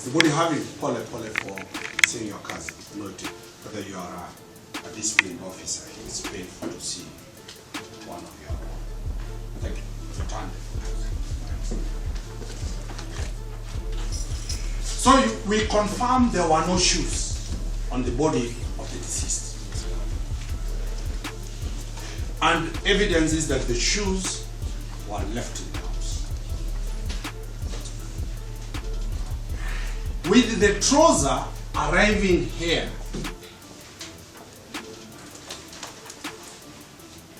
The body having pole for seeing your cousin, not whether you are a disciplined officer. It's painful to see one of your own. Thank you. Return. So we confirm there were no shoes on the body of the deceased. And evidence is that the shoes were left in the house. With the trouser arriving here.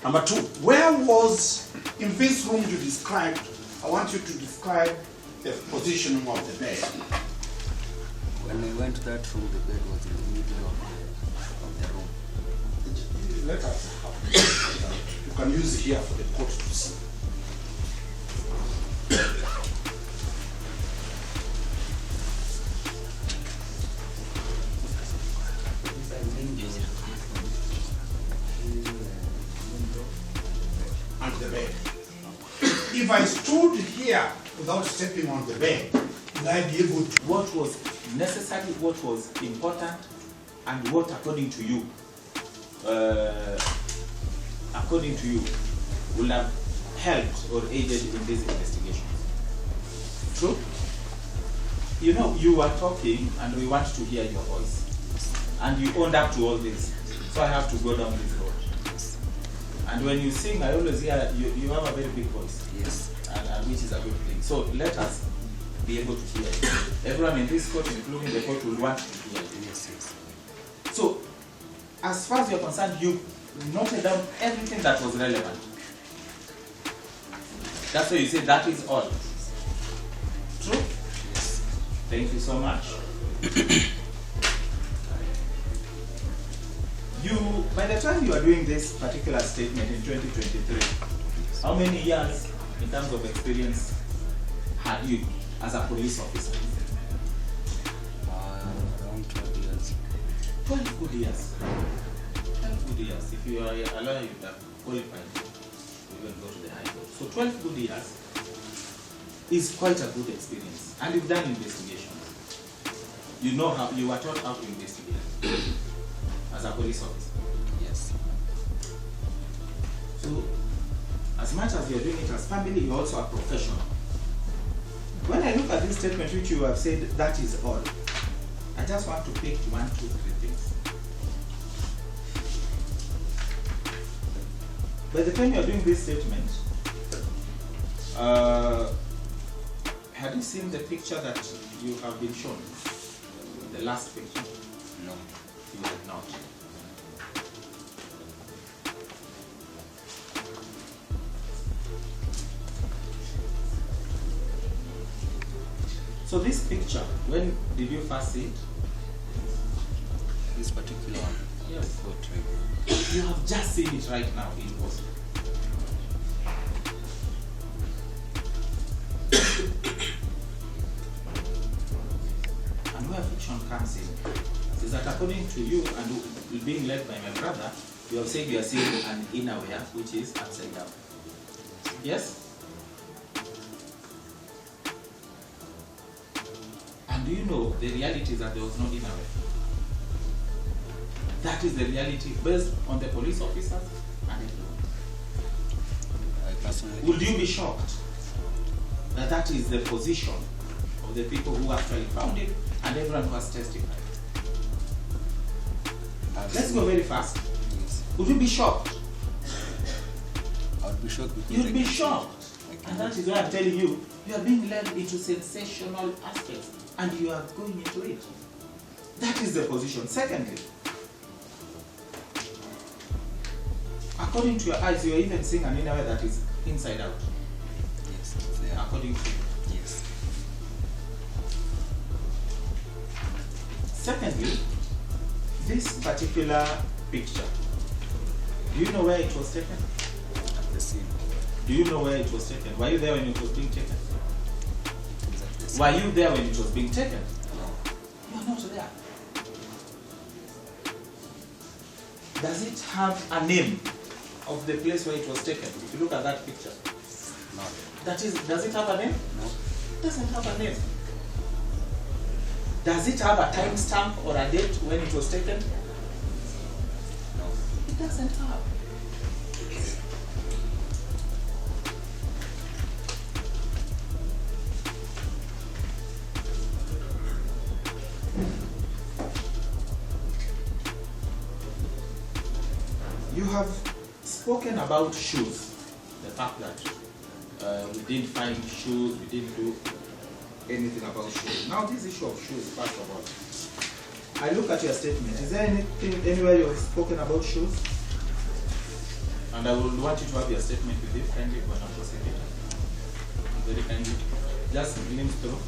Number two, where was, in this room you described, I want you to describe the positioning of the bed. When I went to that room, the bed was in the middle of the room. Let us have, you can use it here for the court to see. And the bed. If I stood here without stepping on the bed, would I be able to? What was necessary, what was important, and what according to you will have helped or aided in this investigation? True? You know, you are talking and we want to hear your voice. And you owned up to all this. So I have to go down this road. And when you sing, I always hear you have a very big voice. Yes. And which is a good thing. So let us be able to hear you. Everyone in this court, including the court, will want to hear you. Yes, yes. So, as far as you're concerned, you noted down everything that was relevant. That's why you say that is all. True? Yes. Thank you so much. You, by the time you are doing this particular statement in 2023, how many years in terms of experience had you as a police officer? Around 12 years. 12 good years. 12 good years. If you are allowed, you have qualified, you will go to the high court. So 12 good years is quite a good experience. And you've done investigations. You know how, you are taught how to investigate as a police officer. Yes. So, as much as you're doing it as family, you're also a professional. When I look at this statement which you have said, that is all, I just want to pick 1, 2, 3 things. By the time you're doing this statement, have you seen the picture that you have been shown? The last picture? No. You have not. So this picture, when did you first see it? This particular one. Yes. Portrait. You have just seen it right now in post. And where fiction comes in is that according to you and being led by my brother, you have said you are seeing an inner wear which is upside down. Yes? And do you know the reality is that there was no inner wear? That is the reality based on the police officers and everyone. I personally. Would you be shocked that that is the position of the people who actually found it and everyone who has testified? Let's go very fast. Yes. Would you be shocked? I would be shocked because You'd be shocked. And that is why I'm telling you, you are being led into sensational aspects and you are going into it. That is the position. Secondly, according to your eyes, you are even seeing an inner wear that is inside out. Yes. It's there. According to you. Yes. Secondly, this particular picture, do you know where it was taken? At the scene. Do you know where it was taken? Were you there when it was being taken? It was at the scene. Were you there when it was being taken? No. You are not there. Does it have a name of the place where it was taken? If you look at that picture. No. That is, does it have a name? No. It doesn't have a name. Does it have a timestamp or a date when it was taken? No. It doesn't have. You have spoken about shoes, the fact that we didn't find shoes, we didn't do anything about shoes. Now this issue of shoes, first of all, I look at your statement. Is there anything, anywhere you have spoken about shoes? And I would want you to have your statement with you kindly when I'm proceeding. Very kindly. Just limp through.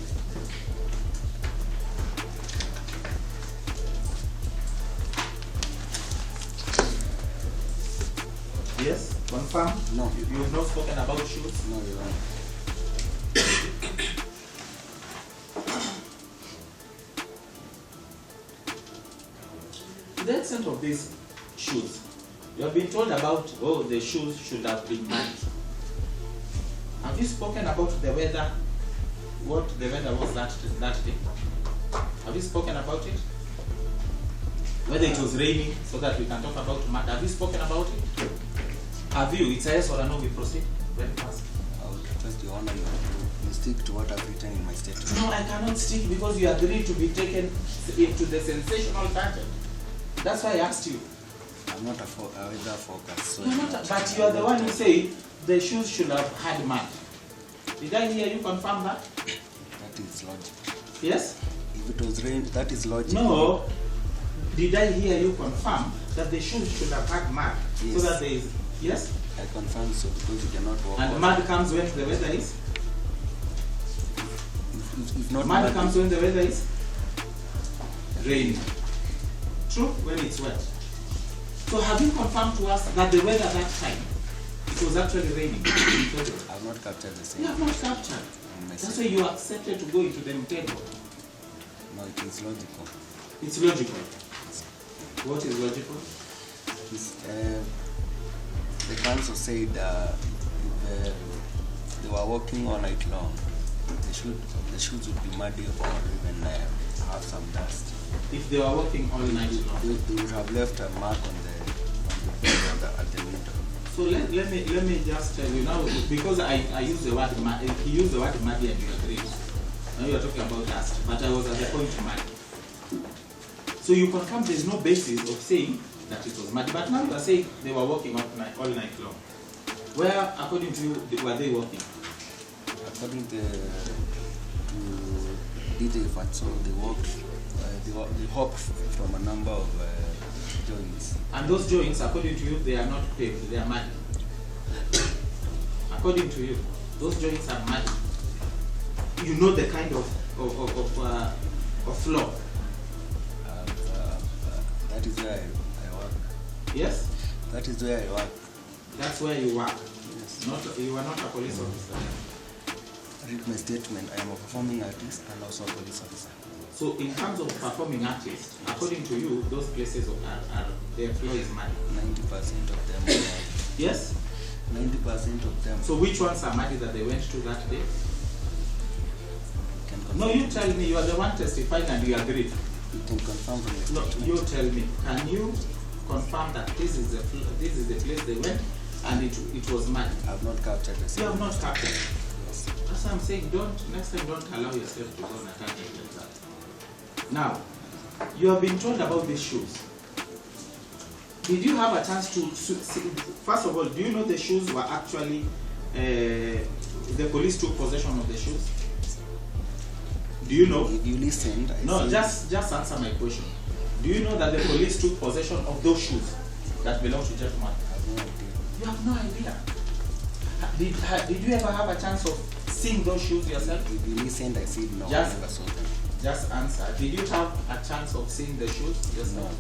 Yes, confirm? No. You have not spoken about shoes? No, you're right. To the extent of these shoes, you have been told about, oh, the shoes should have been muddy. Have you spoken about the weather, what the weather was that day? Have you spoken about it? Whether it was raining, so that we can talk about mud. Have you spoken about it? Have you? It's a yes or a no, we proceed very fast. I will request Your Honor, you stick to what I've written in my statement. No, I cannot stick because you agreed to be taken into the sensational content. That's why I asked you. I'm not a weather forecast. So You're not, but you are the one who said the shoes should have had mud. Did I hear you confirm that? That is logical. Yes? If it was rain, that is logical. No. Did I hear you confirm that the shoes should have had mud? Yes. So that there is, yes? I confirm so because you cannot walk. And mud comes when the weather is? If not Mud comes when the weather is? Rainy. True? When it's wet. So have you confirmed to us that the weather that time, it was actually raining? I have not captured the same. You have not captured. That's why you accepted to go into the table. No, it is logical. It's logical. What is logical? It's, the council said if they were walking all night long, the shoes would be muddy or even have some dust. If they were walking all night long, they would have left a mark on the bed at the window. So let me just tell you now, because I use the word muddy, he used the word muddy and you agreed. Now you are talking about dust, but I was at the point muddy. So you confirm there is no basis of saying that it was muddy, but now you are saying they were walking all night long. Where, according to you, were they walking? According to DJ Fatxo, they hopped from a number of joints. And those joints, according to you, they are not paved, they are muddy. According to you, those joints are muddy. You know the kind of floor. That is where I work. Yes? That is where I work. That's where you work. Yes. You are not a police officer. Read my statement. I am a performing artist and also a police officer. So in terms of performing artists, according to you, those places are their floor is muddy. 90% of them are muddy. Yes? 90% of them. So which ones are muddy that they went to that day? Can confirm. No, you tell me. You are the one testifying and you agreed. You can confirm from the No, statement. you tell me. Can you confirm that this is the place they went and it was muddy? I have not captured the You same. have not captured. Yes. That's what I'm saying. Next time don't allow yourself to go on a tangent like that. Now, you have been told about these shoes. Did you have a chance to see, first of all, do you know the shoes were actually, the police took possession of the shoes? Do you know? If you listened, I No, said, just answer my question. Do you know that the police took possession of those shoes that belong to Jeff Mwathi? I have no idea. You have no idea. Did you ever have a chance of seeing those shoes yourself? If you listened, I said no, Just- I never saw them. Just answer. Did you have a chance of seeing the shoes No. yourself?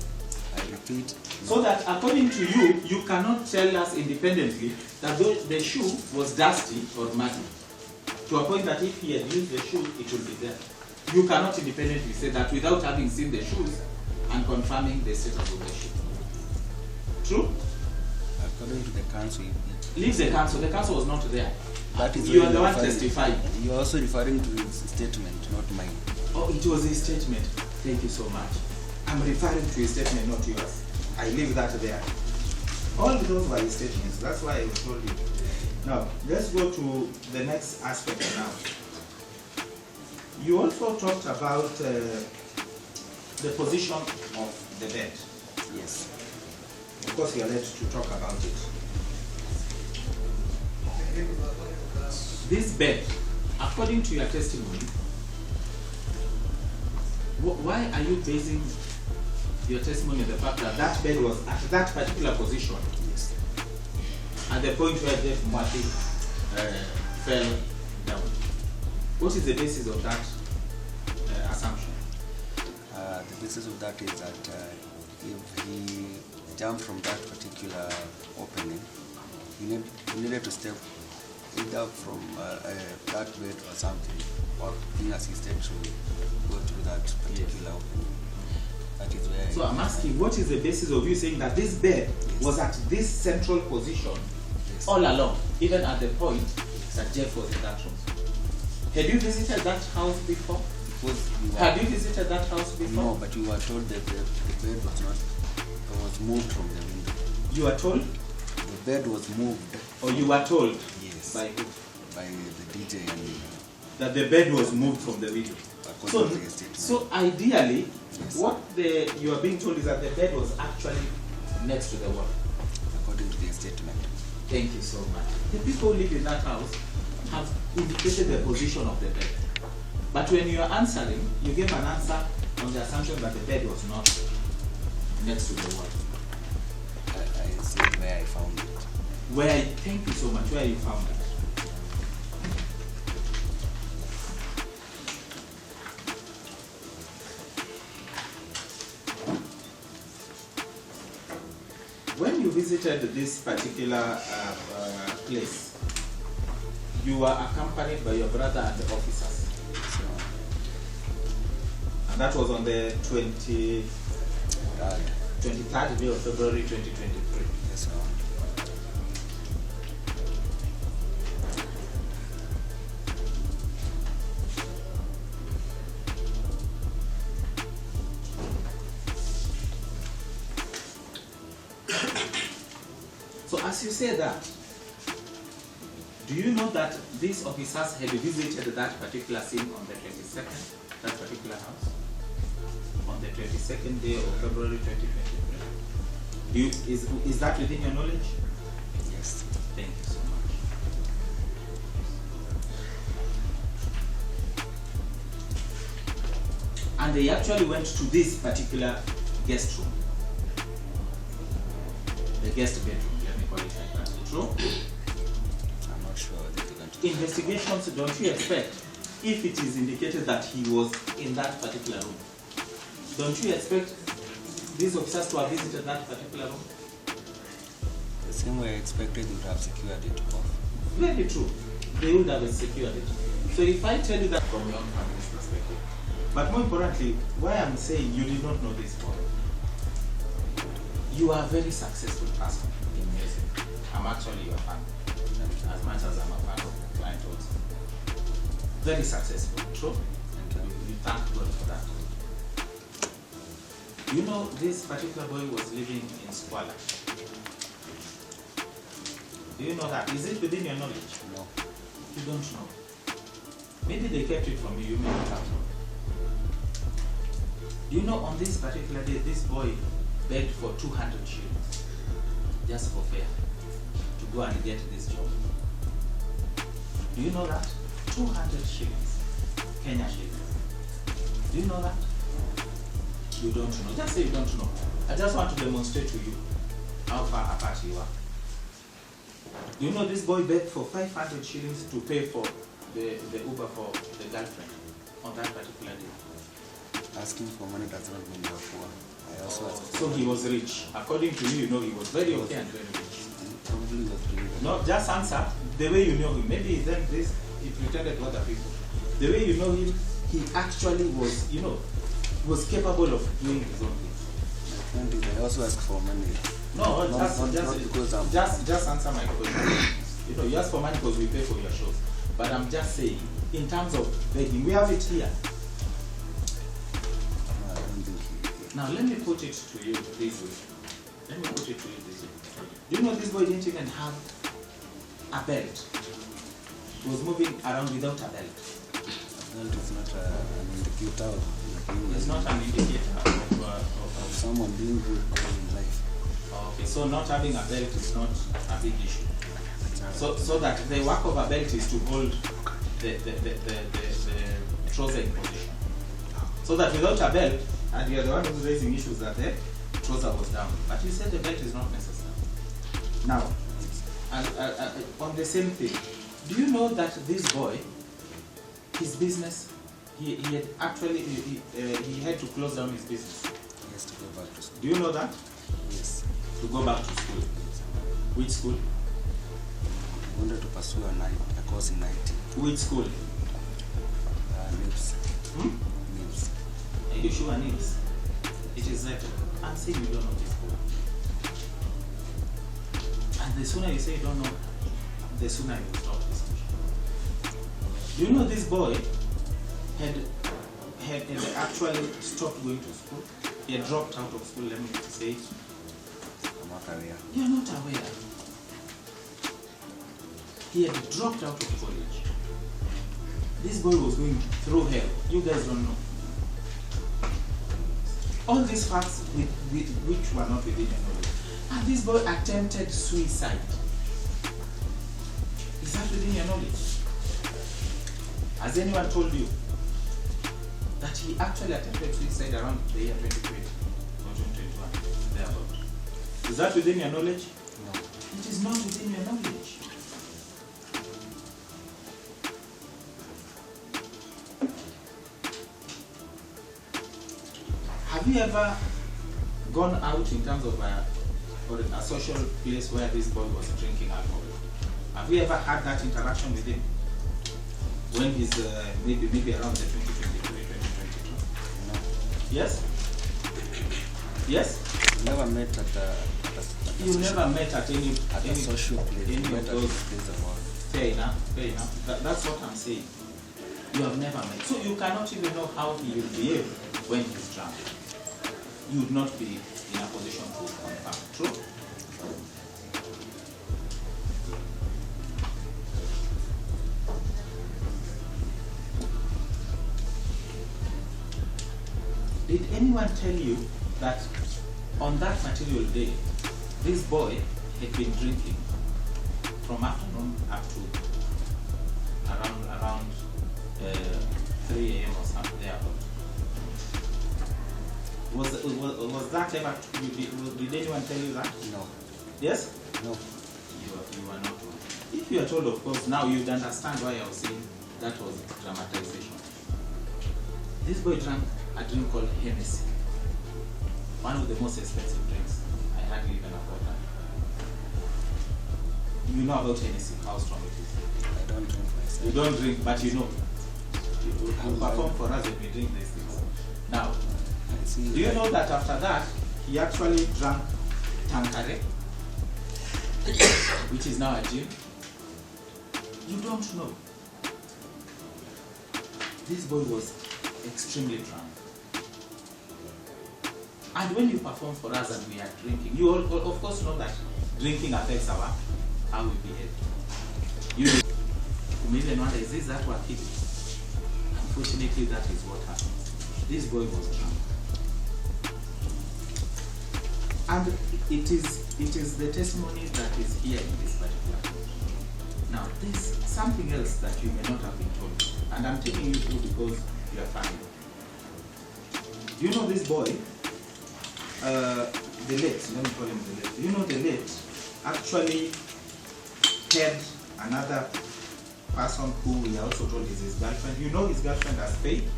I repeat, So no. that according to you, you cannot tell us independently that the shoe was dusty or muddy. To a point that if he had used the shoe, it would be there. You cannot independently say that without having seen the shoes and confirming the status of the shoe. True? According to the council, Leave the council. The council was not there. that is You where are the one referring- testifying. You are also referring to his statement, not mine. Oh, it was his statement. Thank you so much. I'm referring to his statement, not yours. I leave that there. All those were his statements. That's why I told you. Now, let's go to the next aspect now. You also talked about the position of the bed. Yes. Of course, you are led to talk about it. This bed, according to your testimony, why are you basing your testimony on the fact that that bed was at that particular position? Yes. At the point where Jeff Mwathi fell down? What is the basis of that assumption? The basis of that is that if he jumped from that particular opening, he needed to step either from that bed or something, or being assisted to go through that particular opening. That is where. So I'm asking, what is the basis of you saying that this bed was at this central position all along, even at the point that Jeff was in that room? Had you visited that house before? Had you visited that house before? No, but you were told that the bed was not, was moved from the window. You were told? The bed was moved. Or you were told? Yes. By who? By the DJ and that the bed was moved from the window. So ideally, yes, what you are being told is that the bed was actually next to the wall. According to the statement. Thank you so much. The people who live in that house have indicated the position of the bed. But when you are answering, you gave an answer on the assumption that the bed was not next to the wall. I said where I found it. Thank you so much. Where you found it? When you visited this particular place, you were accompanied by your brother and the officers. So, and that was on the 23rd day of February 2023. yes, sir. So as you say that, do you know that these officers had visited that particular scene on the 22nd, that particular house? On the 22nd day of February 2023? Is that within your knowledge? Yes. Thank you so much. And they actually went to this particular guest room. The guest bedroom, let me call it like that. True? I'm not sure that they're going to. Investigations, don't you expect, if it is indicated that he was in that particular room, don't you expect these officers to have visited that particular room? The same way I expected they would have secured it off. Very true. They would have secured it. So if I tell you that from your own family's perspective, but more importantly, why I'm saying you did not know this boy, you are a very successful person in music. I'm actually your fan, as much as I'm a fan of the client also. Very successful, true? And you thank God for that. You know, this particular boy was living in squalor. Do you know that? Is it within your knowledge? No. You don't know. Maybe they kept it from you, you may not have known. You know, on this particular day, this boy begged for 200 shillings just for fare to go and get this job. Do you know that? 200 shillings, Kenya shillings. Do you know that? You don't know. Just say you don't know. I just want to demonstrate to you how far apart you are. Do you know this boy begged for 500 shillings to pay for the Uber for the girlfriend on that particular day? Asking for money does not mean you're poor. I also asked. So he was rich. According to you, you know he was very okay and very rich. He probably was really good. No, just answer the way you know him. Maybe then this he pretended to other people. The way you know him, he actually was, you know, was capable of doing his own thing. And I also ask for money. No, not because I'm just answer my question. You know, you ask for money because we pay for your shows. But I'm just saying, in terms of begging, we have it here. Now let me put it to you this way. Do you know this boy didn't even have a belt? He was moving around without a belt. Belt is not an indicator of It's not an indicator of someone being good in life. Okay, so not having a belt is not a big issue. So that the work of a belt is to hold the trouser in position. So that without a belt, and you are the one who's raising issues that the trouser was down. But you said the belt is not necessary. Now, on the same thing, do you know that this boy, his business, he had actually, he had to close down his business? He has to go back to school. Do you know that? Yes. To go back to school. Which school? He wanted to pursue a course in IT. Which school? NIPS. NIPS. Are you sure NIPS? It is that I'm saying you don't know this school. And the sooner you say you don't know, the sooner you will stop this issue. Do you know this boy had actually stopped going to school? He had dropped out of school, let me say it. I'm not aware. You're not aware. He had dropped out of college. This boy was going through hell. You guys don't know. All these facts which were not within your knowledge. And this boy attempted suicide. Is that within your knowledge? Has anyone told you that he actually attempted suicide around the year 2020 or 2021? Thereabout. Is that within your knowledge? No. It is not within your knowledge. Have you ever gone out in terms of a social place where this boy was drinking alcohol? Have you ever had that interaction with him? When he's maybe around the 2023, 2022? No. Yes? Yes? We never met at You never met at any social place. any We met of at those. the place of work. Fair enough. That's what I'm saying. You have never met. So you cannot even know how he will behave when he's drunk. You would not be in a position to confirm. True? Did anyone tell you that on that material day, this boy had been drinking from afternoon up to around 3 a.m. or something thereabout? Was that ever? Did anyone tell you that? No. Yes? No. You are not told. If you are told, of course, now you'd understand why I was saying that was dramatization. This boy drank a drink called Hennessy, one of the most expensive drinks. I hardly even afford that. You know about Hennessy, how strong it is. I don't drink myself. You don't drink, but you know. You perform for us if we drink these things. Now, do you know that after that, he actually drank Tankare, which is now a gin? You don't know. This boy was extremely drunk. And when you perform for us and we are drinking, you all, of course know that drinking affects how we behave. You may even wonder, is this that we're keeping? Unfortunately, that is what happened. This boy was drunk. And it is the testimony that is here in this particular court. Now, this something else that you may not have been told, and I'm taking you through because you are family. Do you know this boy? The late, let me call him the late. You know the late actually had another person who we also told is his girlfriend. You know his girlfriend as Faith?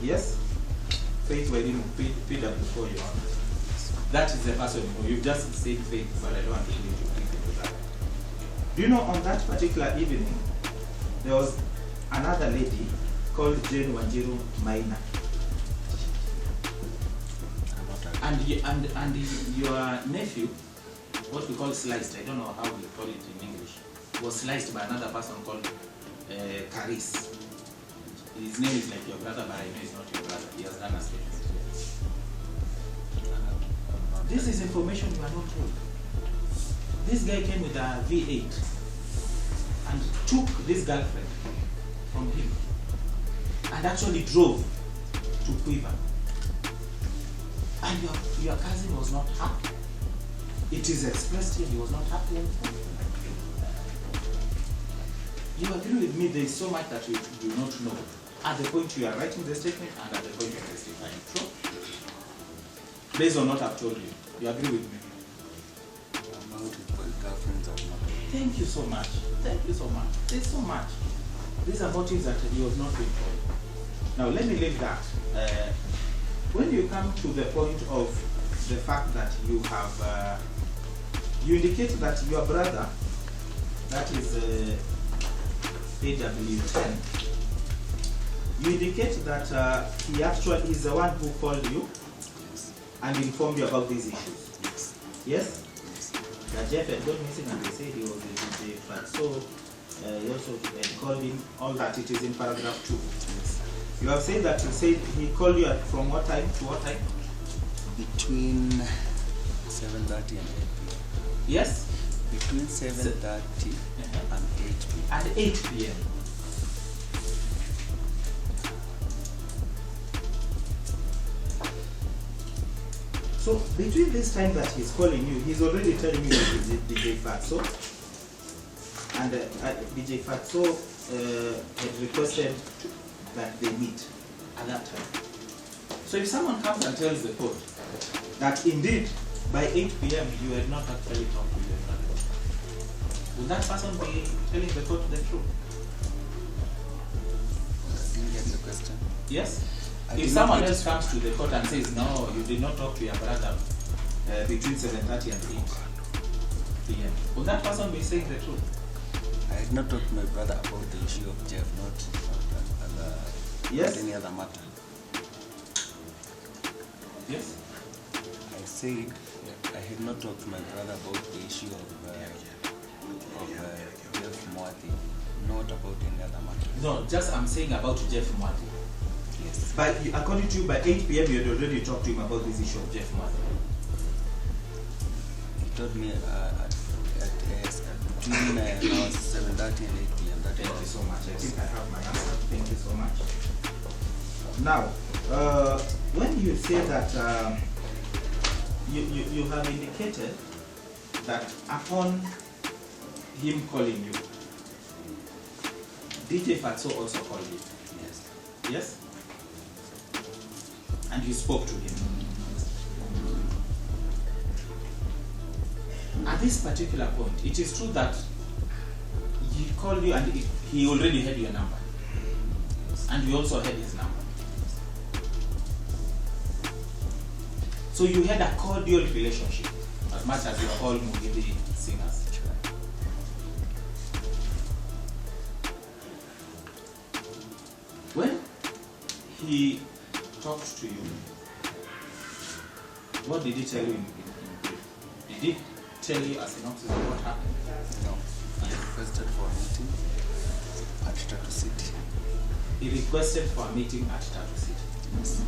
Yes? Faith wedding, PW4 you are. That is the person you know. You've just said Faith, but I don't want really to dig into that. Do you know on that particular evening, there was another lady called Jane Wanjiru Maina. And your nephew, what we call sliced, I don't know how we call it in English, was sliced by another person called Karis. His name is like your brother, but I know he's not your brother. He has done a statement. This is information you are not told. This guy came with a V8 and took this girlfriend from him and actually drove to Quiver. And your cousin was not happy. It is expressed here he was not happy anymore. You agree with me, there is so much that you do not know at the point you are writing the statement and at the point you are testifying. True? Based on what I've told you. You agree with me? Thank you so much. Thank you so much. There's so much. These are motives that you have not been told. Now let me leave that. When you come to the point of the fact that you have, you indicate that your brother, that is AW10, you indicate that he actually is the one who called you and informed you about these issues. Yes? That Jeff had gone missing and they say he was a DJ Fatxo. He also called him, all that it is in paragraph 2. Yes. You have said that he called you from what time to what time? Between 7:30 and 8 p.m. Yes? Between 7:30 and 8 p.m. At 8 p.m. So between this time that he's calling you, he's already telling you that he's DJ Fatxo, and DJ Fatxo had requested that they meet at that time. So if someone comes and tells the court that indeed by 8 p.m. you had not actually talked to your brother, would that person be telling the court the truth? I didn't get the question. Yes? If someone else comes to the court and says, no, you did not talk to your brother between 7:30 and 8 p.m., would that person be saying the truth? I had not talked to my brother about the issue of Jeff, not any other matter. Yes? I said I had not talked to my brother about the issue of Jeff Mwathi, not about any other matter. No, just I'm saying about Jeff Mwathi. Yes. But according to you, by 8 p.m. you had already talked to him about this issue of Jeff Mwathi. He told me between 7:30 and 8 p.m. Thank you so much. I think I have my answer. Thank you so much. Now, when you say that you have indicated that upon him calling you, DJ Fatxo also called you. Yes. Yes? And you spoke to him. At this particular point, it is true that he called you and he already had your number. And you also had his number. So you had a cordial relationship, as much as you are all Mugithi singers. When he talked to you, what did he tell you in brief? Did he tell you a synopsis of what happened? No. He requested for a meeting at Tattoo City. He requested for a meeting at Tattoo City. Yes.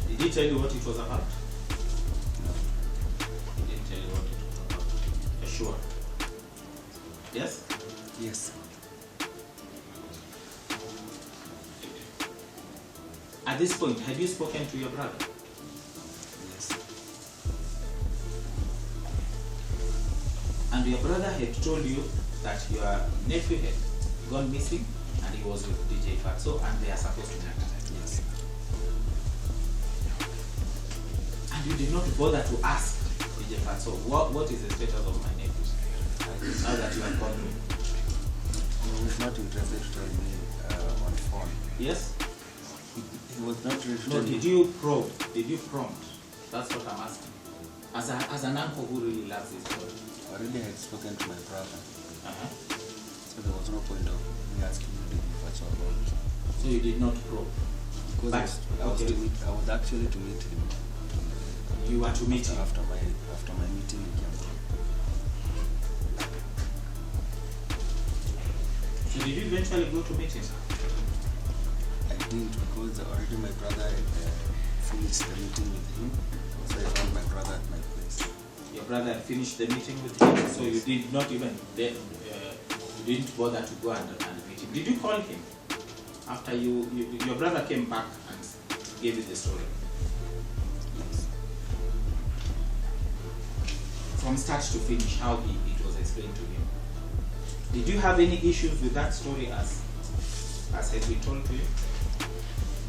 Did he tell you what it was about? No. He didn't tell you what it was about. You're sure? Yes? Yes. At this point, had you spoken to your brother? Yes. And your brother had told you that your nephew had gone missing and he was with DJ Fatxo and they are supposed to meet. Yes. And you did not bother to ask DJ Fatxo, what is the status of my nephew? Now that you have called me. He was not interested to tell me on phone. Yes? He was not ready to No, tell me. did you probe? Did you prompt? That's what I'm asking. As an uncle who really loves his boy. I already had spoken to my brother. So there was no point of me asking him Fatxo about it. So you did not probe? Because I was actually to meet him. You were to meet him? After my meeting in Camp. So did you eventually go to meet him? I didn't, because already my brother had finished the meeting with him. So I found my brother at my place. Your brother had finished the meeting with him, so you did not even you didn't bother to go and meet him. Did you call him after your brother came back and gave you the story? Yes. From start to finish, how it was explained to him. Did you have any issues with that story as has been told to you?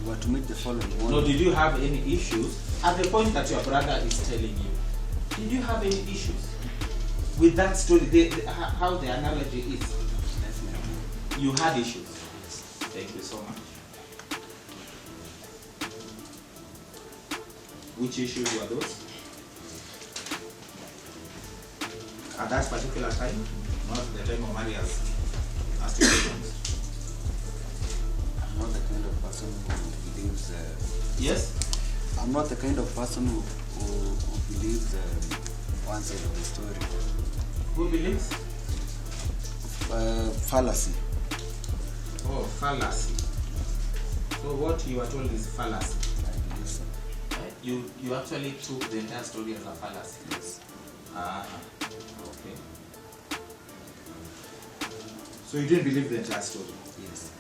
You were to meet the following morning. No, did you have any issues at the point that your brother is telling you? Did you have any issues with that story? How the analogy is? Definitely. You had issues. Thank you so much. Which issues were those? At that particular time, not the time of Maria's aspirations. I'm not the kind of person who believes. Yes? I'm not the kind of person who believes one side of the story. Who believes? Fallacy. Oh, fallacy. So what you are told is fallacy. I believe so. You actually took the entire story as a fallacy. Yes. Okay. So you didn't believe the entire story? Yes.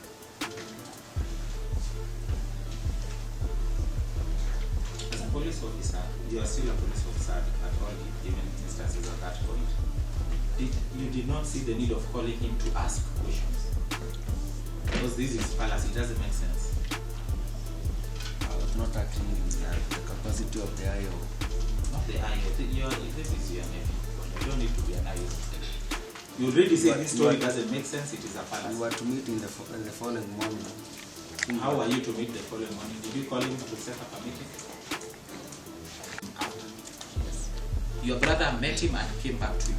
As a police officer, you are still a police officer at all given instances at that point. You did not see the need of calling him to ask questions? Because this is fallacy, it doesn't make sense. I was not acting in the capacity of the IO. Not the IO. This is your nephew. You don't need to be an IO. You already said this story doesn't make sense, it is a fallacy. We were to meet in the following morning. How are you to meet the following morning? Did you call him to set up a meeting? Yes. Your brother met him and came back to you.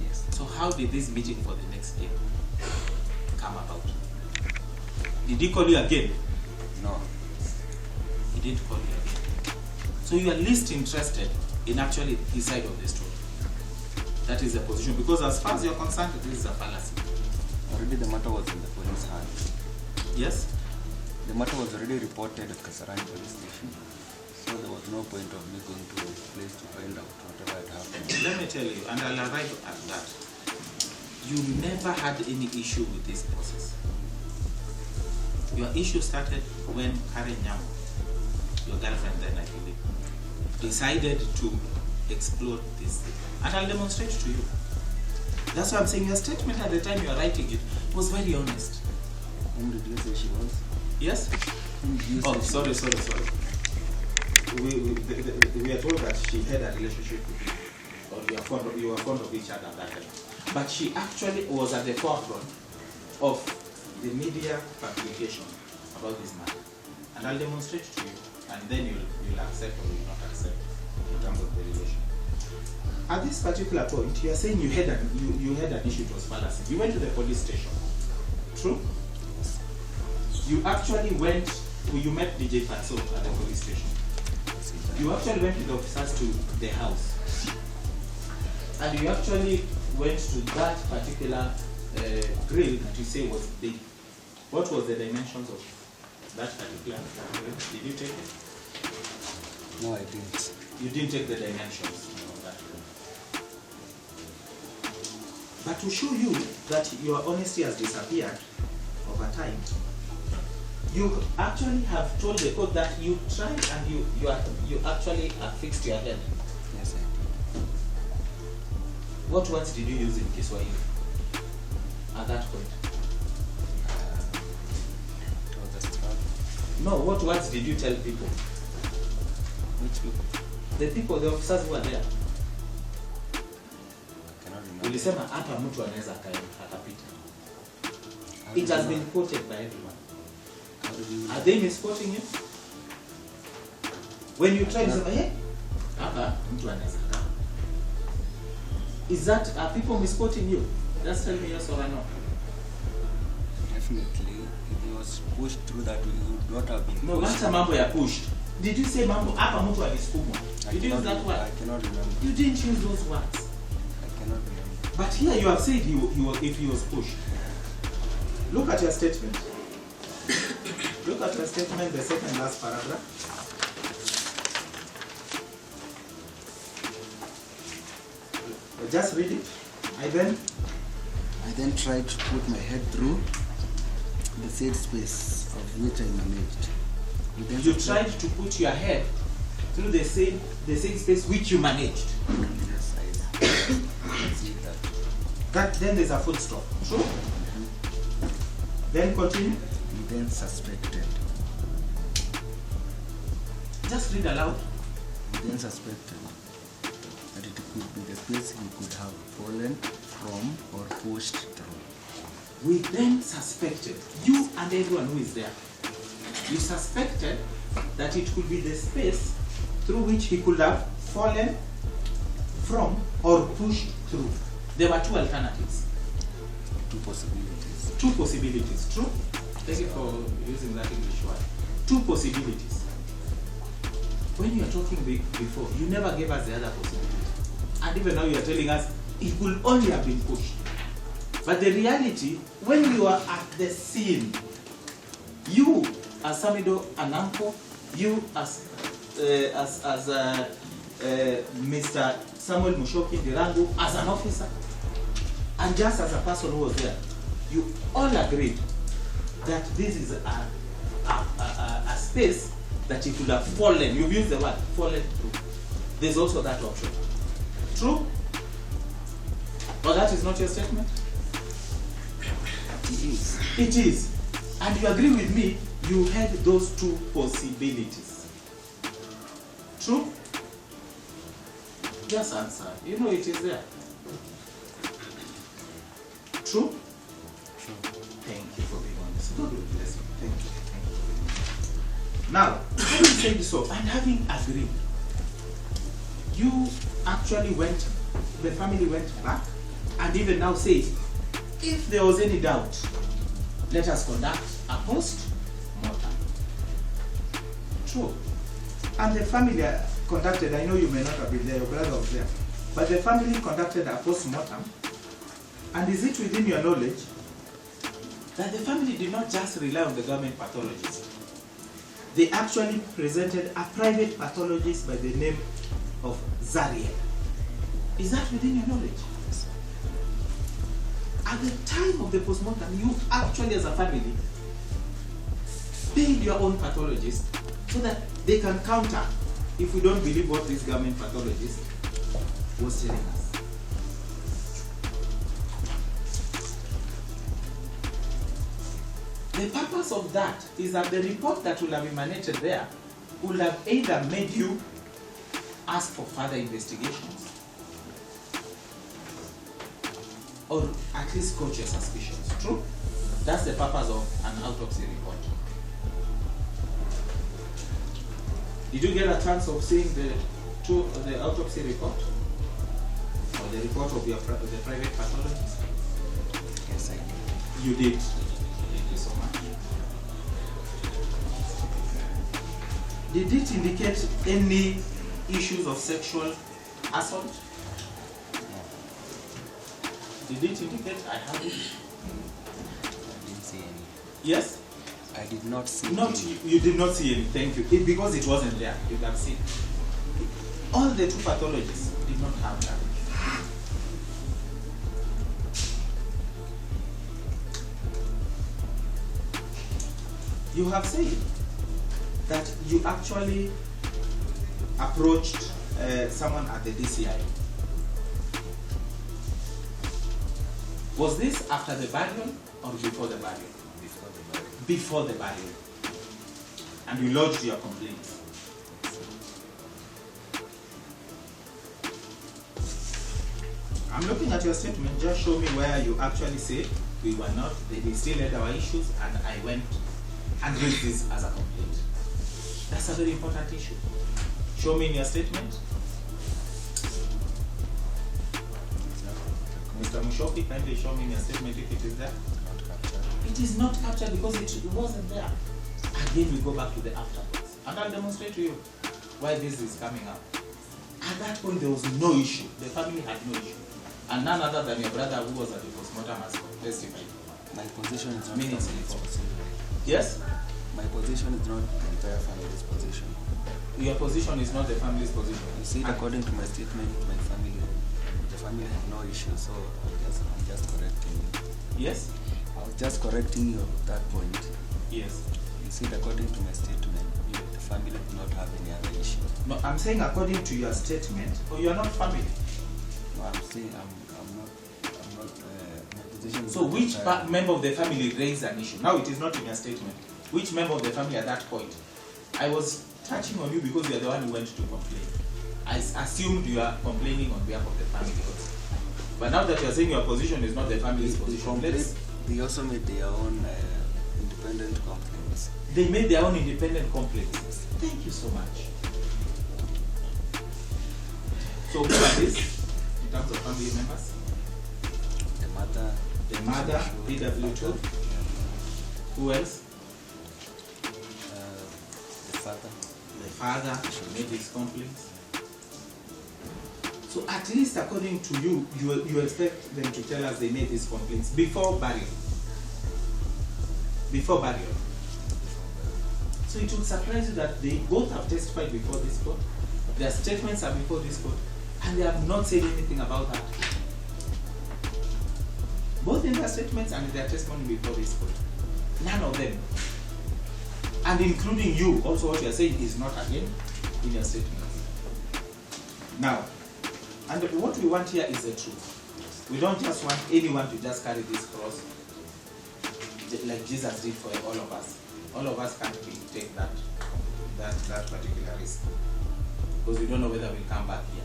Yes. So how did this meeting for the next day come about? Did he call you again? No. He didn't call you again. So you are least interested in actually his side of the story. That is the position. Because as far as you're concerned, this is a fallacy. Already the matter was in the police hands. Yes? The matter was already reported at Kasarani police station. So there was no point of me going to the place to find out whatever had happened. Let me tell you, and I'll arrive at that. You never had any issue with this process. Your issue started when Karen Nyam, your girlfriend then I believe, decided to explore this thing. And I'll demonstrate to you. That's why I'm saying your statement at the time you were writing it was very honest. Whom did you say she was? Yes? Whom did you say Oh, she sorry. was? We are told that she had a relationship with you, or you were fond of each other at that time. But she actually was at the forefront of the media publication about this matter. And I'll demonstrate to you, and then you'll accept or you'll not accept in terms of the relation. At this particular point, you are saying you had an issue, it was fallacy. You went to the police station. True? You actually went, you met DJ Fatxo at the police station. You actually went with the officers to the house. And you actually went to that particular grill that you say was big. What was the dimensions of that particular grill? Did you take it? No, I didn't. You didn't take the dimensions of that grill. But to show you that your honesty has disappeared over time, you actually have told the court that you tried and you actually fixed your head. Yes, I did. What words did you use in Kiswahili at that point? It was a struggle. No, what words did you tell people? Which people? The people, the officers who were there. I cannot remember. Ulisema hapa mtu anaweza akapita. It has been quoted by everyone. Are they misquoting you? When you try to say, hey, hapa mtu anaweza akapita. Is that, are people misquoting you? Just tell me yes or no. Definitely, if he was pushed through that, we would not have been No, pushed. hata mambo ya pushed. Did you say mambo hapa mtu alisukumwa? Did you use that word? I cannot remember. You didn't use those words. I cannot remember. But here you have said if he was pushed. Look at your statement. Look at your statement, the second last paragraph. Just read it. I then tried to put my head through the said space of which I managed. You tried to put your head through the same space which you managed. Yes, I see that. Then there's a full stop. True? Then continue. He then suspected. Just read aloud. He then suspected that it could be the space he could have fallen from or pushed through. We then suspected, you and everyone who is there, you suspected that it could be the space through which he could have fallen from or pushed through. There were two alternatives. Two possibilities. Two possibilities, true? Thank you for using that English word. Two possibilities. When you are talking before, you never gave us the other possibility. And even now you are telling us it could only have been pushed. But the reality, when you are at the scene, you as Samidoh, an uncle, you as Mr. Samuel Mushoki Ndirangu, as an officer, and just as a person who was there, you all agreed that this is a space that it could have fallen. You've used the word fallen through. There's also that option. True? Or that is not your statement? It is. It is. And you agree with me, you had those two possibilities. True? Just answer. You know it is there. True? True. Thank you for being honest. God will bless you. Thank you. Thank you. Now, having said so, and having agreed, you actually went, the family went back, and even now says, if there was any doubt, let us conduct a post-mortem. True. And the family conducted, I know you may not have been there, your brother was there, but the family conducted a post-mortem. And is it within your knowledge that the family did not just rely on the government pathologist? They actually presented a private pathologist by the name of Zariel. Is that within your knowledge? At the time of the postmortem, you actually as a family paid your own pathologist so that they can counter if we don't believe what this government pathologist was telling us. The purpose of that is that the report that will have emanated there will have either made you ask for further investigations or at least coach your suspicions. True? That's the purpose of an autopsy report. Did you get a chance of seeing the autopsy report? Or the report of the private pathologist? Yes, I did. You did. Thank you so much. Did it indicate any issues of sexual assault? Did it indicate? I have it. I didn't see any. Yes? I did not see any. You did not see any, thank you. Because it wasn't there, you can see. All the two pathologists did not have that. You have said that you actually approached someone at the DCI. Was this after the burial or before the burial? Before the burial. Before the burial. And you lodged your complaint. I'm looking at your statement. Just show me where you actually say we were not, we still had our issues, and I went and raised this as a complaint. That's a very important issue. Show me in your statement. Mr. Mushoki, kindly show me in your statement if it is there. It is not captured because it wasn't there. Again, we go back to the afterwards. And I'll demonstrate to you why this is coming up. At that point, there was no issue. The family had no issue. And none other than your brother who was at the postmortem has testified. My position is not Minutes family's before. position. Yes? My position is not the entire family's position. Your position is not the family's position. You see, according to my statement, the family have no issue, so I'm just correcting you. Yes? I was just correcting you at that point. Yes. You see, according to my statement, the family do not have any other issue. No, I'm saying according to your statement, you are not family. No, I'm saying I'm not, my position is So not which entire- member of the family raised an issue? Now it is not in your statement. Which member of the family at that point? I was touching on you because you are the one who went to complain. I assumed you are complaining on behalf of the family. But now that you are saying your position is not the family's position, They also made their own independent complaints. they made their own independent complaints. Thank you so much. So who are these in terms of family members? The mother, PW2. Who else? the father. The father made his complaints. So at least according to you, you expect them to tell us they made these complaints before burial. Before burial. So it would surprise you that they both have testified before this court. Their statements are before this court, and they have not said anything about that. Both in their statements and in their testimony before this court. None of them. And including you, also what you are saying is not again in your statements. Now, and what we want here is the truth. We don't just want anyone to just carry this cross like Jesus did for all of us. All of us can't take that particular risk. Because we don't know whether we'll come back here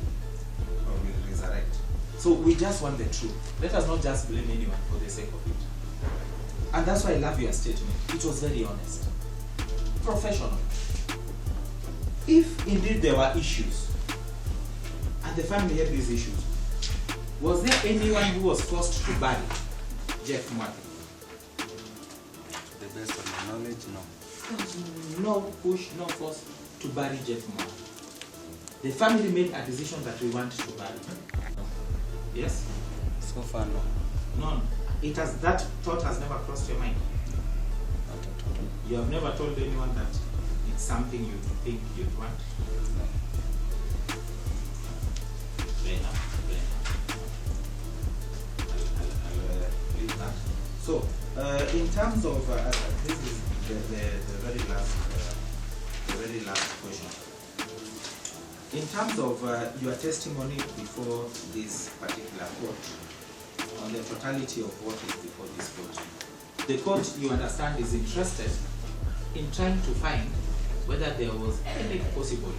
or we'll resurrect. So we just want the truth. Let us not just blame anyone for the sake of it. And that's why I love your statement. It was very honest. Professional. If indeed there were issues, and the family had these issues, was there anyone who was forced to bury Jeff Mwathi? To the best of my knowledge, no. There was no push, no force to bury Jeff Mwathi. The family made a decision that we want to bury. Yes? So far, no. None. That thought has never crossed your mind. Not at all. You have never told anyone that it's something you think you'd want. No. Fair enough. I'll leave that. So, in terms of this is the very last question. In terms of your testimony before this particular court, on the totality of what is before this court, the court, you understand, is interested in trying to find whether there was any possible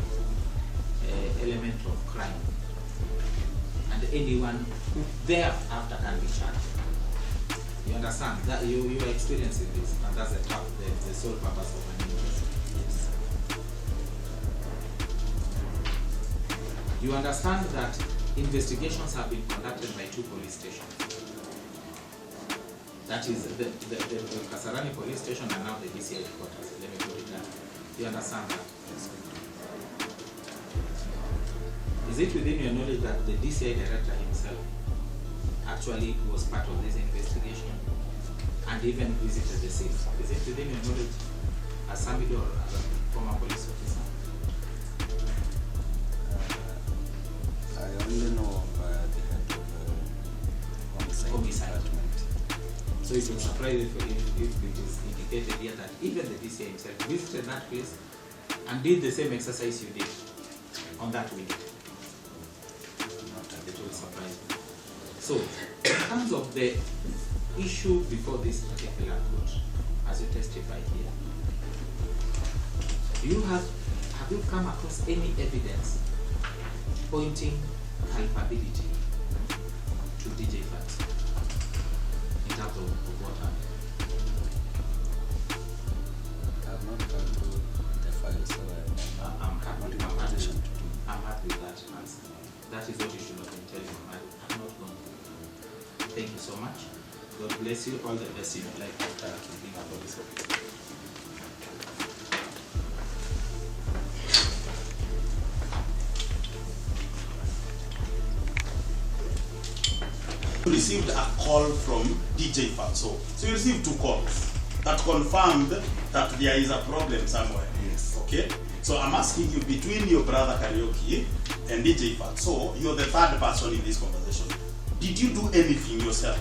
element of crime, and anyone who thereafter can be charged. You understand that you are experiencing this, and that's the sole purpose of an inquest. Yes. You understand that investigations have been conducted by 2 police stations. That is the Kasarani police station and now the DCI headquarters. Let me put it that. You understand that? Yes. Is it within your knowledge that the DCI director himself actually was part of this investigation and even visited the scene? Is it within your knowledge as Samidoh or as a former police officer? I only know of the head of homicide department. So it will surprise if it is indicated here that even the DCI himself visited that place and did the same exercise you did on that week. It will surprise me. So, in terms of the issue before this particular court, as you testify here, have you come across any evidence pointing culpability to DJ Fatxo in terms of what happened? I have not gone through the file, so I'm happy not in a position to do. I'm happy with that answer. That is what you should have been telling me. I'm not going to. Thank you so much. God bless you. All the best in your life after being a police officer. You received a call from DJ Fatxo. So you received 2 calls that confirmed that there is a problem somewhere. Yes. Okay? So I'm asking you, between your brother Karaoke and DJ Fatxo, you're the 3rd person in this conversation. Did you do anything yourself?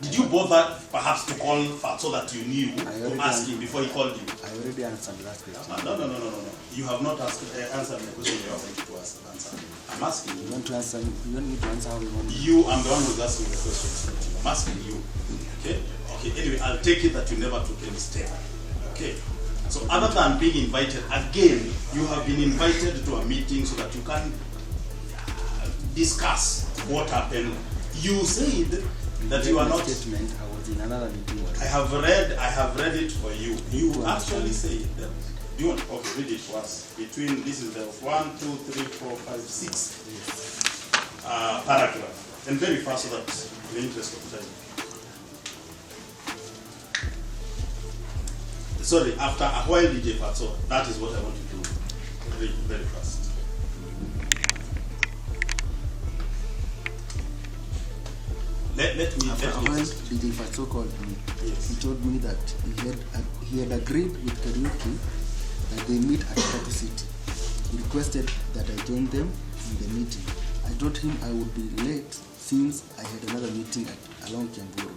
Did you bother perhaps to call Fatxo that you knew to ask him before he called you? I already answered that question. No. You have not answered the question you are going to answer. I'm asking you. You want to answer? You don't need to answer how you want. I'm the one who's asking the question. I'm asking you. Okay? Okay, anyway, I'll take it that you never took any step. Okay? So other than being invited, again, you have been invited to a meeting so that you can discuss what happened. You said that you are not. Statement. I was in another meeting. I have read it for you. You actually said. Do you want? Okay, read it to us. Between this is the 1, 2, 3, 4, 5, 6 paragraph, and very fast so that in the interest of time. Sorry, after a while, DJ Fatxo, that is what I want you to read very fast. Let me. DJ Fatxo called me. Yes. He told me that he had agreed with Karaoke that they meet at Fatxo City. He requested that I join them in the meeting. I told him I would be late since I had another meeting along Kiamburu.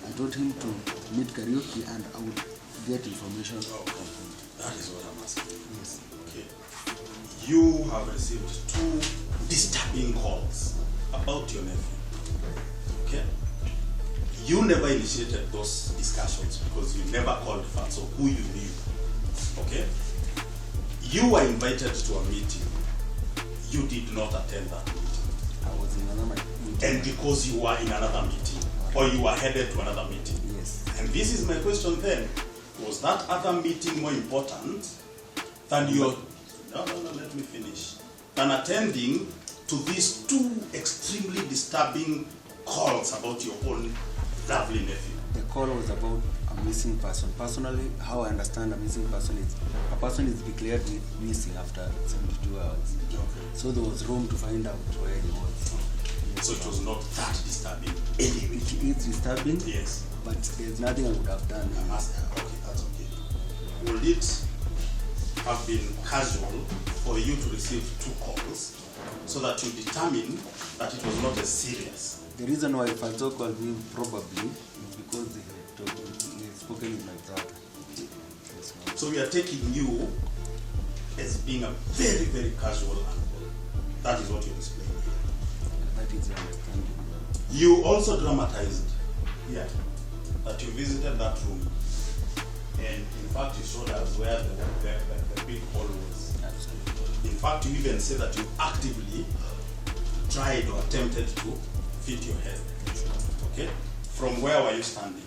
I told him to meet Karaoke and I would get information. Okay. That is what I'm asking. Yes. Okay. You have received 2 disturbing calls about your nephew. Okay? You never initiated those discussions because you never called Fatxo who you knew. Okay? You were invited to a meeting. You did not attend that meeting. I was in another meeting. And because you were in another meeting, or you were headed to another meeting. Yes. And this is my question then. Was that other meeting more important than your... No, let me finish. Than attending to these 2 extremely disturbing calls about your own lovely nephew? The call was about a missing person. Personally, how I understand a missing person is a person is declared missing after 72 hours. Okay. So there was room to find out where he was. So it was not that disturbing anyway. It is disturbing, Yes. but there's nothing I would have done. Okay, that's okay. Would it have been casual for you to receive 2 calls so that you determine that it was not as serious? The reason why Fatxo called me probably is because he had spoken with my brother. So we are taking you as being a very, very casual uncle. That is what you're displaying here. That is your understanding. You also dramatized here that you visited that room, and in fact you showed us where the big hole was. Absolutely. In fact, you even said that you actively tried or attempted to fit your head. Okay? From where were you standing?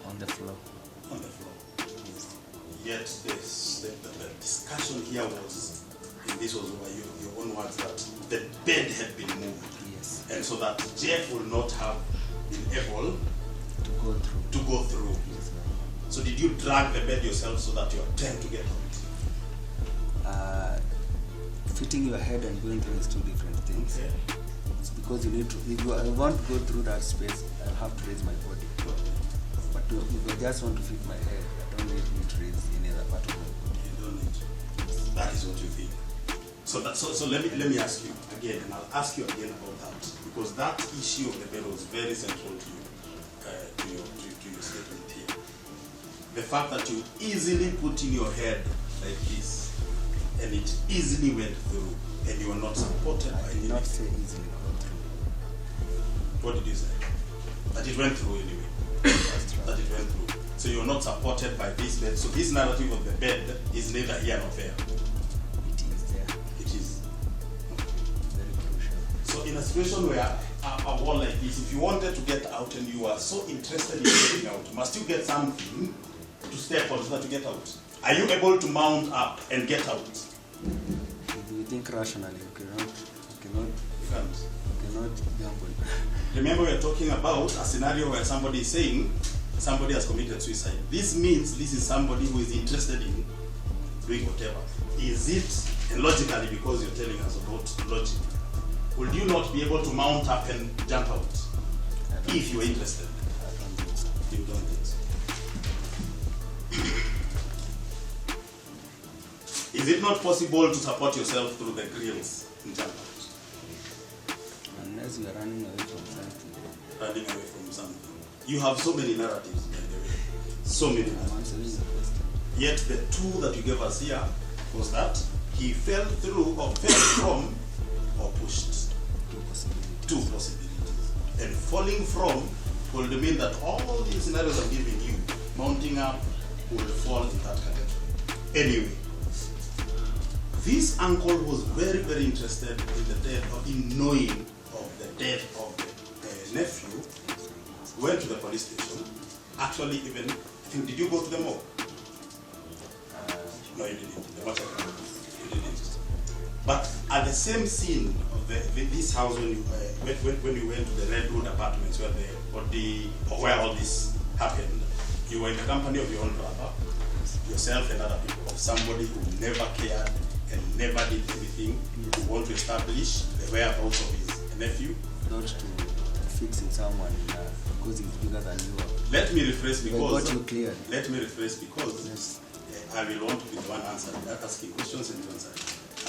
On the floor. On the floor. Yes. Yet the discussion here was, and this was by your own words, that the bed had been moved. Yes. And so that Jeff will not have been able To go through. Yes, ma'am. So did you drag the bed yourself so that you attempt to get out? Fitting your head and going through is 2 different things. Okay. It's because you need to, if I want to go through that space, I have to raise my body. But if I just want to fit my head, I don't need to raise any other part of my body. You don't need to. That is what you think. So let me ask you again, and I'll ask you again about that, because that issue of the bed was very central to you, to your statement here. The fact that you easily put in your head like this, and it easily went through, and you were not supported by I did anything. not say easily go through. What did you say? That it went through anyway. That's right. That it went through. So you're not supported by this bed. So this narrative of the bed is neither here nor there. It is there. It is. Very crucial. So in a situation where a wall like this, if you wanted to get out and you are so interested in getting out, must you get something to step on so that you get out? Are you able to mount up and get out? If you think rationally, you cannot You can't. gamble. Remember, we're talking about a scenario where somebody is saying somebody has committed suicide. This means this is somebody who is interested in doing whatever. Is it, and logically, because you're telling us about logic, would you not be able to mount up and jump out if you were interested? I don't think so. You don't think so? Is it not possible to support yourself through the grills in jump out? Unless you are running away from something. Running away from something. You have so many narratives, by the way. So many I'm narratives. answering the question. Yet the two that you gave us here was that he fell through or fell from or pushed. Two possibilities. Two possibilities. And falling from will mean that all these scenarios I'm giving you, mounting up, will fall in that category. Anyway, this uncle was very, very interested in the death or in knowing of the death of the nephew. Went to the police station. Actually, even, I think, did you go to the mall? No, you didn't. The much you didn't. But at the same scene of this house, when you went to the Redwood apartments where all this happened, you were in the company of your own brother, yourself and other people, of somebody who never cared and never did anything to want to establish the whereabouts of his nephew. Not to fixing someone because he's bigger than you are. Let me rephrase because. got you cleared. Let me rephrase because. Yes. I will want to be the one answering, not asking questions and you answering.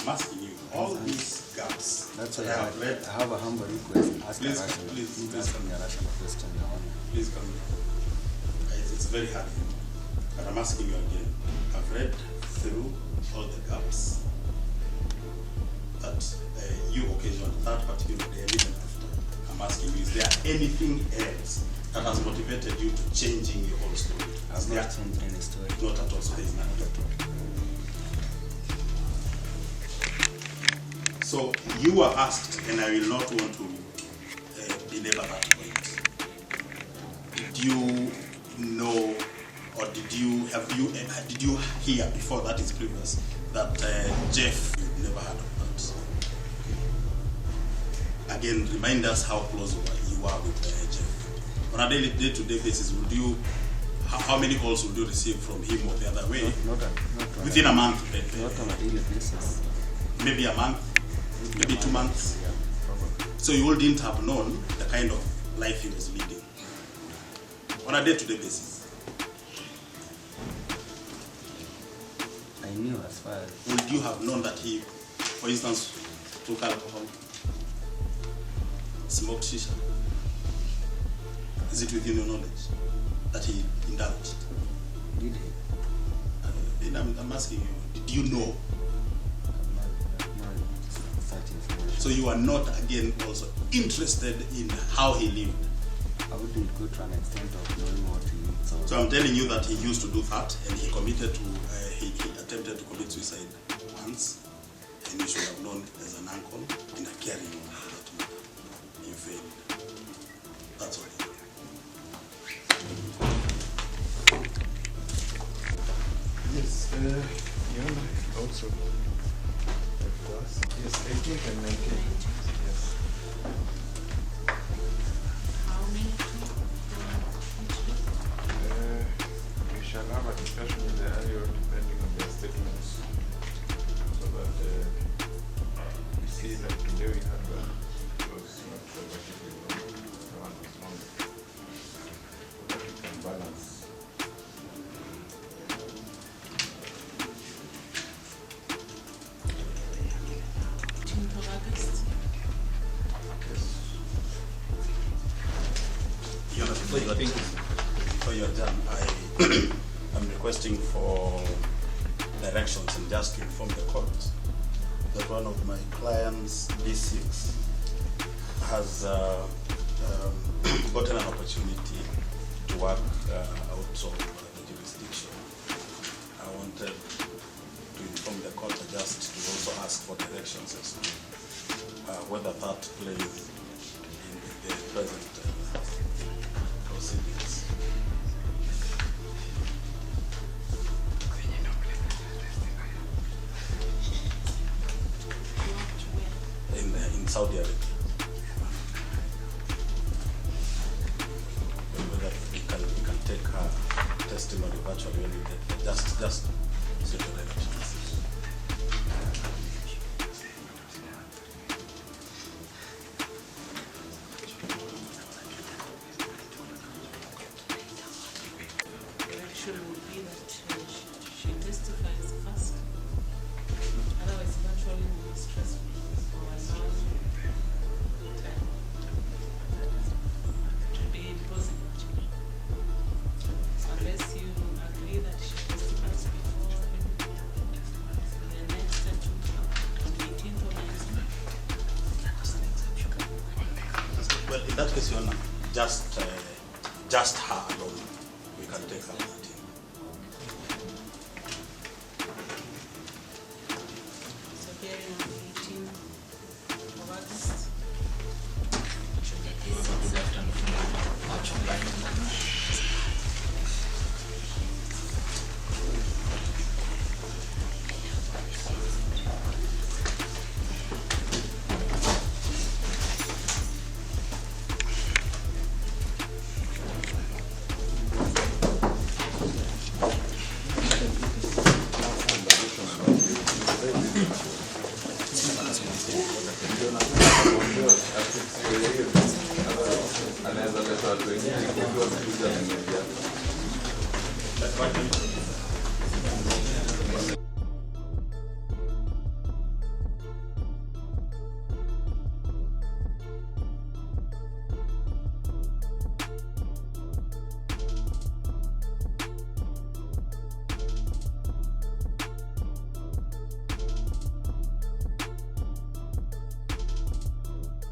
I'm asking you all these gaps. That's why that I have read. I have a humble request. Ask Please, a rational, please, ask me a rational question, Your Honor. Please come here. It's very hard, but I'm asking you again. I've read through all the gaps that you occasioned that particular day and even after. I'm asking you, is there anything else that has motivated you to changing your whole story? I've not changed any story. Not at all, so there is none. Not at all. So you were asked, and I will not want to belabor that point. Did you know, or did you hear before that is previous that Jeff, you never heard of that? Again, remind us how close you are with Jeff. On a day-to-day basis, would you? How many calls would you receive from him or the other way? Not within a month. Not on a daily basis. Maybe a month. Maybe 2 months. Yeah, probably. So you wouldn't have known the kind of life he was leading on a day-to-day basis. I knew as far as. Would you have known that he, for instance, took alcohol, smoked shisha? Is it within your knowledge that he indulged? Did he? I'm asking you, did you know? I've not such information. So you are not, again, also interested in how he lived? I wouldn't go to an extent of knowing what he did. So I'm telling you that he used to do that, and he committed to, he attempted to commit suicide once, and you should have known as an uncle in a caring way that you failed. That's all. Yes, also yes, 18 and 19. Yes. How many? We shall have a discussion with the area depending on their statements. So that we see that today we had it was not relatively long. The one was longer. So that we can balance. Before you're done, I'm requesting for directions and just to inform the court that one of my clients, D6, has gotten an opportunity to work out of the jurisdiction. I wanted to inform the court just to also ask for directions as to whether that plays in the present proceedings. In Saudi Arabia. Whether we can take her testimony virtually when we get there. Just set the directions. question, just her alone. We can take her. So hearing on 18 of August. Good afternoon. anaweza leta watu wengine